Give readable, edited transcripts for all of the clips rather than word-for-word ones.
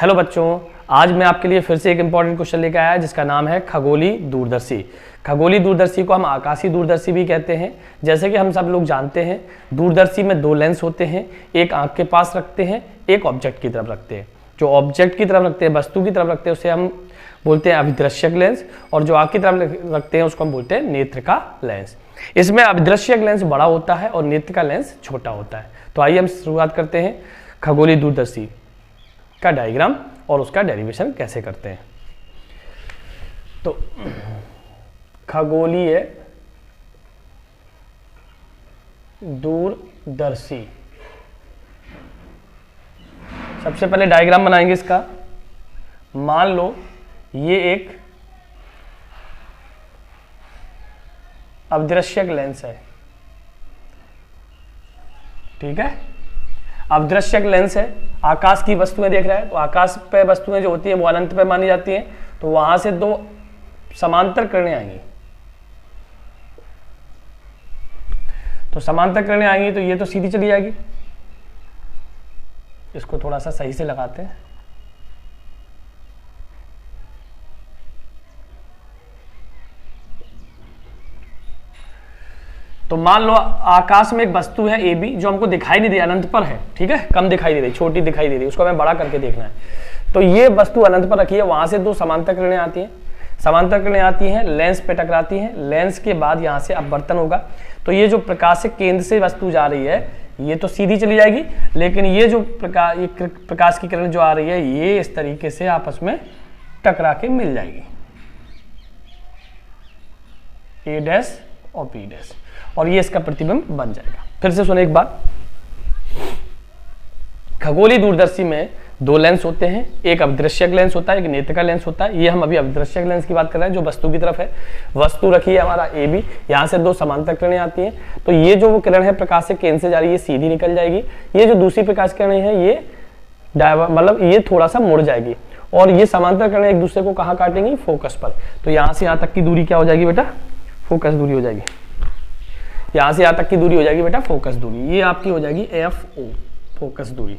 Hello बच्चों, आज मैं आपके लिए फिर से एक इंपॉर्टेंट क्वेश्चन लेकर आया जिसका नाम है खगोली दूरदर्शी। खगोली दूरदर्शी को हम आकाशीय दूरदर्शी भी कहते हैं। जैसे कि हम सब लोग जानते हैं, दूरदर्शी में दो लेंस होते हैं, एक आंख के पास रखते हैं, एक ऑब्जेक्ट की तरफ रखते हैं। जो ऑब्जेक्ट की तरफ रखते हैं, वस्तु की तरफ रखते हैं, उसे हम बोलते हैं अभिदृश्यक लेंस, और जो आंख की तरफ रखते हैं उसको हम बोलते हैं नेत्र का लेंस। इसमें अभिदृश्यक लेंस बड़ा होता है और नेत्र का लेंस छोटा होता है। तो आइए हम शुरुआत करते हैं खगोली दूरदर्शी का डायग्राम और उसका डेरिवेशन कैसे करते हैं। तो खगोलीय दूरदर्शी, सबसे पहले डायग्राम बनाएंगे इसका। मान लो ये एक अभिदृश्यक लेंस है, ठीक है। अभिदृश्यक लेंस है, आकाश की वस्तुएं देख रहा है, तो आकाश पे वस्तुएं जो होती हैं वो अनंत पे मानी जाती हैं। तो वहां से दो समांतर किरणें आएंगी, तो समांतर किरणें आएंगी तो ये तो सीधी चली जाएगी। इसको थोड़ा सा सही से लगाते हैं। तो मान लो आकाश में एक वस्तु है ए बी जो हमको दिखाई नहीं दे, अनंत पर है, ठीक है, कम दिखाई दे रही, छोटी दिखाई दे रही, उसको हमें बड़ा करके देखना है। तो ये वस्तु अनंत पर रखी है, वहां से दो समांतर किरणें आती हैं, समांतर किरणें आती हैं, लेंस पे टकराती हैं, लेंस के बाद यहाँ से अपवर्तन होगा। तो ये जो प्रकाश के केंद्र से वस्तु जा रही है ये तो सीधी चली जाएगी, लेकिन ये जो प्रकाश की किरण जो आ रही है ये इस तरीके से आपस में टकरा के मिल जाएगी, ए डैश और बी डैश, और ये इसका प्रतिबिंब बन जाएगा। फिर से सुने एक बार, खगोलीय दूरदर्शी में दो लेंस होते हैं, एक अभिदृश्यक लेंस होता है, एक नेत्र का लेंस होता है। ये हम अभी अभिदृश्यक लेंस की बात कर रहे हैं जो वस्तु की तरफ है। वस्तु रखी है हमारा ए बी, यहाँ से दो समांतर किरणें आती हैं। तो ये जो वो किरण है प्रकाश के केंद्र से जा रही है, ये सीधी निकल जाएगी। ये जो दूसरी प्रकाश किरणें हैं ये मतलब ये थोड़ा सा मुड़ जाएगी, और ये समांतर किरणें एक दूसरे को कहाँ काटेंगी, फोकस पर। तो यहाँ से यहाँ तक की दूरी क्या हो जाएगी बेटा, फोकस दूरी हो जाएगी। यहाँ से यहाँ तक की दूरी हो जाएगी बेटा फोकस दूरी, ये आपकी हो जाएगी FO, फोकस दूरी,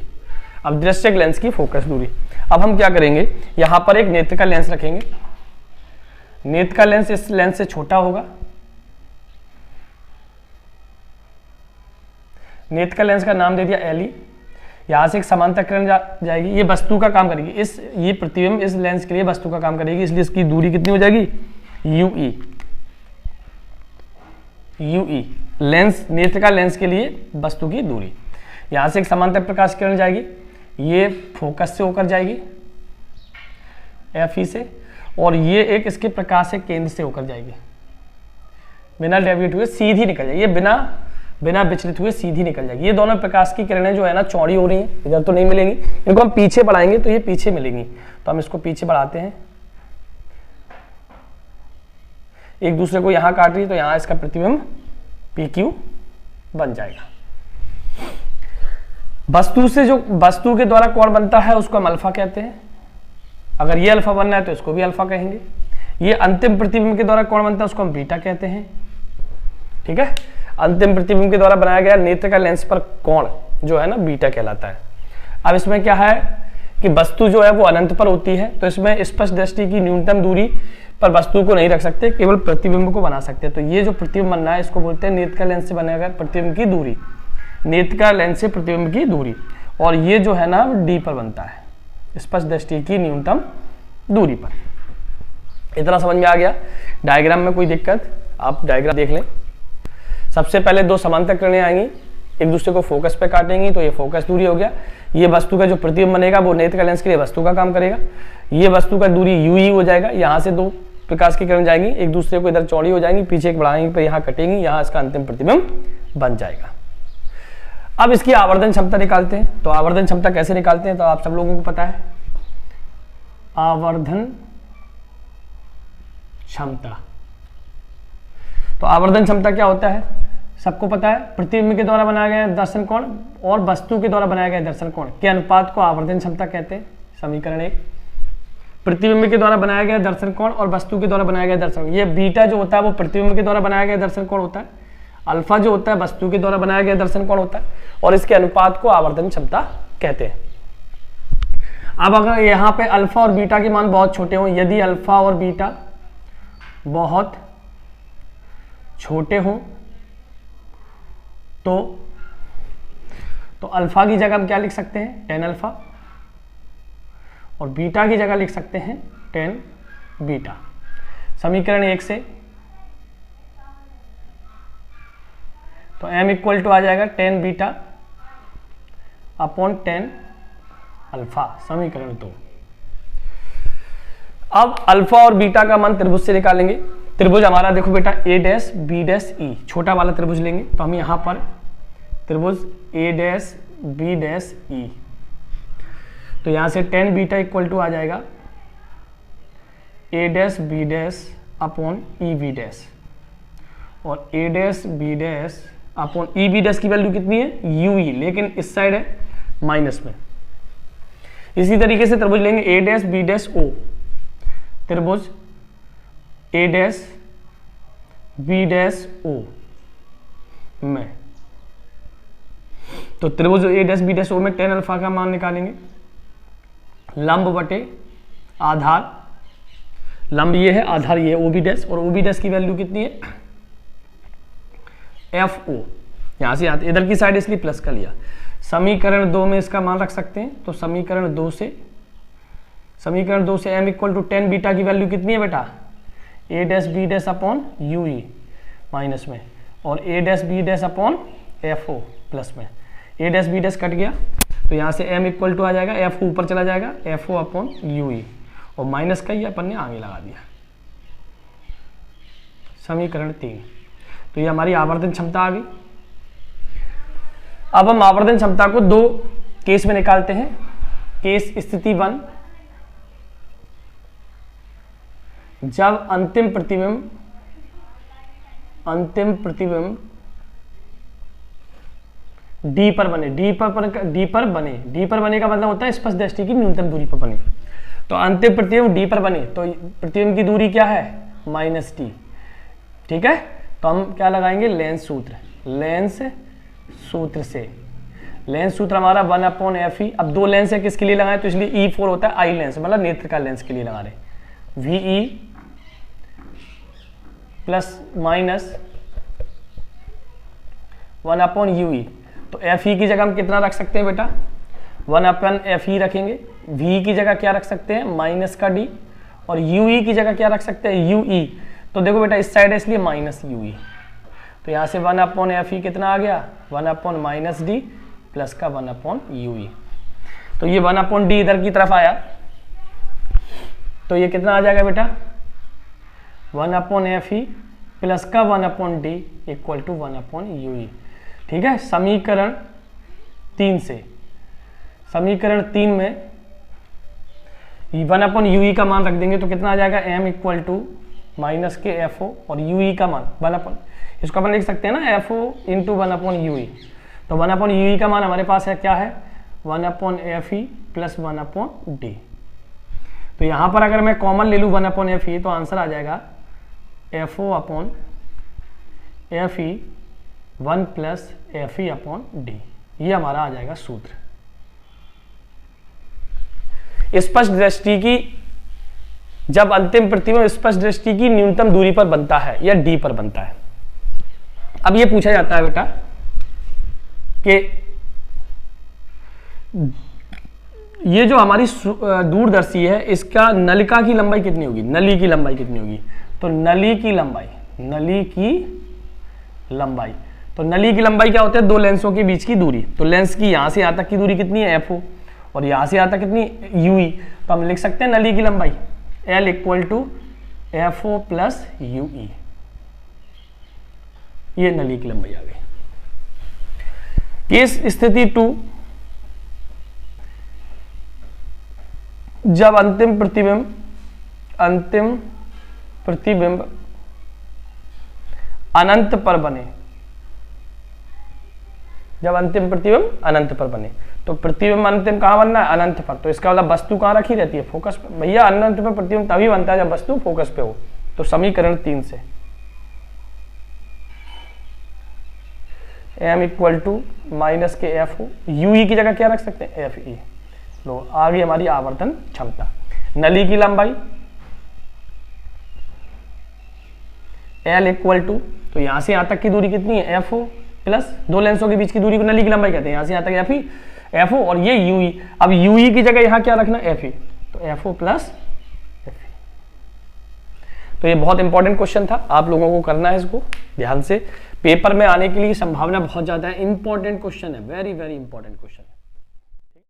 अभिदृश्यक लेंस की फोकस दूरी। अब हम क्या करेंगे, यहाँ पर एक नेत्र का लेंस रखेंगे। नेत्र का लेंस इस लेंस से छोटा होगा। नेत्र का लेंस का नाम दे दिया LE। यहाँ से एक समांतर किरण जाएगी, ये वस्तु का काम करेगी, ये प्रतिबिंब इस लेंस के लिए वस्तु का काम करेगी, इसलिए इसकी दूरी कितनी हो जाएगी, UE लेंस, नेत्र का लेंस के लिए वस्तु की दूरी। यहां से एक समांतर प्रकाश किरण जाएगी, ये फोकस से होकर जाएगी FE से, और ये एक इसके प्रकाश के केंद्र से होकर जाएगी, बिना डेविएट हुए सीधी निकल जाएगी, ये बिना विचलित हुए सीधी निकल जाएगी। ये दोनों प्रकाश की किरणें जो है ना चौड़ी हो रही हैं, इधर तो नहीं मिलेंगी, इनको हम पीछे बढ़ाएंगे तो ये पीछे मिलेंगी। तो हम इसको पीछे बढ़ाते हैं, एक दूसरे को यहां काट रही है, तो यहां इसका प्रतिबिंब PQ बन जाएगा। वस्तु से जो वस्तु के द्वारा कोण बनता है उसको हम अल्फा कहते हैं। अगर ये अल्फा बनना है तो इसको भी अल्फा कहेंगे। ये अंतिम प्रतिबिंब के द्वारा कोण बनता है उसको हम बीटा कहते हैं, ठीक है। अंतिम प्रतिबिंब के द्वारा बनाया गया नेत्र का लेंस पर कोण जो है ना बीटा कहलाता है। अब इसमें क्या है कि वस्तु जो है वो अनंत पर होती है, तो इसमें स्पष्ट दृष्टि की न्यूनतम दूरी पर वस्तु को नहीं रख सकते, केवल प्रतिबिंब को बना सकते हैं। तो ये जो प्रतिबिंब बनना है इसको बोलते हैं नेत्र का लेंस से बनेगा प्रतिबिंब की दूरी, नेत्र का लेंस से प्रतिबिंब की दूरी, और ये जो है ना D पर बनता है, स्पष्ट दृष्टि की न्यूनतम दूरी पर। इतना समझ में आ गया। डायग्राम में कोई दिक्कत, आप डायग्राम देख लें। सबसे पहले दो समांतर किरणें आएंगी, एक दूसरे को फोकस पे काटेंगी, तो ये फोकस दूरी हो गया। ये वस्तु का जो प्रतिबिंब बनेगा वो नेत्र का लेंस के लिए वस्तु का काम करेगा। ये वस्तु का दूरी UE हो जाएगा। यहाँ से दो प्रकाश की किरण जाएंगी, एक दूसरे को इधर चौड़ी हो जाएंगी, पीछे एक बढ़ाएंगे पर यहाँ कटेंगी, यहाँ इसका अंतिम प्रतिबिंब बन जाएगा। अब इसकी आवर्धन क्षमता निकालते हैं। तो आवर्धन क्षमता कैसे निकालते हैं तो आप सब लोगों को पता है, आवर्धन क्षमता। तो आवर्धन क्षमता क्या होता है सबको पता है, प्रतिबिंब के द्वारा बनाया गया दर्शन कोण और वस्तु के द्वारा बनाया गया दर्शन कोण के अनुपात को आवर्धन क्षमता कहते हैं। समीकरण 1, प्रतिबिंब के द्वारा बनाया गया दर्शन कोण और वस्तु के द्वारा बनाया गया दर्शन, ये बीटा जो होता है वो प्रतिबिंब के द्वारा बनाया गया दर्शन कोण होता है, अल्फा जो होता है वस्तु के द्वारा बनाया गया दर्शन कोण होता है, और इसके अनुपात को आवर्धन क्षमता कहते हैं। अब अगर यहाँ पे अल्फा और बीटा के मान बहुत छोटे हों, यदि अल्फा और बीटा बहुत छोटे हों तो अल्फा की जगह हम क्या लिख सकते हैं, टेन अल्फा, और बीटा की जगह लिख सकते हैं टेन बीटा। समीकरण 1 से तो m इक्वल टू आ जाएगा 10 बीटा अपॉन 10 अल्फा, समीकरण 2। अब अल्फा और बीटा का मान त्रिभुज से निकालेंगे। त्रिभुज हमारा देखो बेटा a dash b dash e, छोटा वाला त्रिभुज लेंगे तो हम यहां पर त्रिभुज a dash b dash e, तो यहां से 10 बीटा इक्वल टू आ जाएगा a dash b dash upon e b dash, और a dash b dash upon e b dash की वैल्यू कितनी है, ue, लेकिन इस साइड है माइनस में। इसी तरीके से त्रिभुज लेंगे a dash b dash o, त्रिभुज a dash b dash o में, तो त्रिभुज a dash b dash o में 10 अल्फा का मान निकालेंगे। लंब बटे आधार, लंब ये है, आधार ये है o b डैश, और o b डैश की वैल्यू कितनी है, एफ ओ, यहां से आते इधर की साइड इसलिए प्लस का लिया। समीकरण 2 में इसका मान रख सकते हैं, तो समीकरण 2 से m इक्वल टू 10 बीटा की वैल्यू कितनी है बेटा, a dash b dash upon U E minus में, और a dash b dash upon F O plus में। a dash b dash cut गया तो यहाँ से m इक्वल टू आ जाएगा, एफ ऊपर चला जाएगा, F O upon U E, और माइनस का ही अपन ने आगे लगा दिया। समीकरण 3, तो ये हमारी आवर्धन क्षमता आ गई। अब हम आवर्धन क्षमता को 2 केस में निकालते हैं। केस स्थिति 1, जब अंतिम प्रतिबिंब डी पर बने, डी पर बने का मतलब होता है स्पष्ट दृष्टि की न्यूनतम दूरी पर बने। तो अंतिम प्रतिबिंब डी पर बने तो प्रतिबिंब की दूरी क्या है, माइनस टी, ठीक है। तो हम क्या लगाएंगे, लेंस सूत्र, लेंस सूत्र से, लेंस सूत्र हमारा 1 अपॉन एफ ई। अब 2 लेंस है, किसके लिए लगाए, तो इसलिए E4 होता है, आई लेंस मतलब नेत्र का लेंस के लिए लगा रहे, VE plus minus 1 upon UE। तो FE की जगह हम कितना रख सकते हैं बेटा, 1 अपॉन FE रखेंगे। VE की जगह क्या रख सकते हैं, माइनस का D, और UE की जगह क्या रख सकते हैं, UE। तो देखो बेटा इस साइड है इसलिए माइनस UE, तो यहाँ से 1 अपॉन FE कितना आ गया, 1 अपॉन माइनस D प्लस का 1 अपॉन UE। तो ये 1 अपॉन D इधर की तरफ आया, तो ये कितना आ जाएगा बेटा, 1 अपॉन FE प्लस का 1 upon D equal to 1 upon UE, ठीक है। समीकरण 3 से, समीकरण 3 में 1 अपॉन UE का मान रख देंगे तो कितना आ जाएगा, m इक्वल टू माइनस के FO, और UE का मान 1 अपॉन, इसको अपन लिख सकते हैं ना FO इंटू 1 अपॉन UE। तो 1 अपॉन UE का मान हमारे पास है क्या है, 1 upon FE plus 1 upon D। तो यहाँ पर अगर मैं कॉमन ले लूँ 1 अपॉन FE तो आंसर आ जाएगा FO upon FE 1 plus FE upon D, ये हमारा आ जाएगा सूत्र। स्पष्ट दृष्टि की, जब अंतिम प्रतिबिंब स्पष्ट दृष्टि की न्यूनतम दूरी पर बनता है या D पर बनता है। अब ये पूछा जाता है बेटा कि ये जो हमारी दूरदर्शी है इसका नलिका की लंबाई कितनी होगी, नली की लंबाई कितनी होगी, तो नली की लंबाई, तो नली की लंबाई क्या होता है, 2 लेंसों के बीच की दूरी। तो लेंस की यहां से यहां तक की दूरी कितनी है, FO, और यहां से यहां तक कितनी, UE। तो हम लिख सकते हैं नली की लंबाई L equal to FO plus UE, ये नली की लंबाई आ गई। केस स्थिति 2, जब अंतिम प्रतिबिंब अनंत पर बने, जब अंतिम प्रतिबिंब अनंत पर बने, तो प्रतिबिंब अंतिम कहां बनना है, अनंत पर। तो इसका मतलब वस्तु कहां रखी रहती है, फोकस पे। भैया अनंत पर प्रतिबिंब तभी बनता है जब वस्तु फोकस पे हो। तो समीकरण 3 से m इक्वल टू माइनस के FO, UE की जगह क्या रख सकते हैं, FE लो आ गई हमारी आवर्तन क्षमता। नली की लंबाई L इक्वल टू, तो यहां से यहां तक की दूरी कितनी है FO प्लस दो लेंसों के बीच की दूरी को नली की लंबाई कहते हैं। यहां से यहां तक FO और ये UE। अब UE की जगह यहां क्या रखना FE, तो FO प्लस FE। तो ये बहुत इंपॉर्टेंट क्वेश्चन था, आप लोगों को करना है इसको ध्यान से, पेपर में आने के लिए संभावना बहुत ज्यादा है। इंपॉर्टेंट क्वेश्चन है, वेरी वेरी इंपॉर्टेंट क्वेश्चन।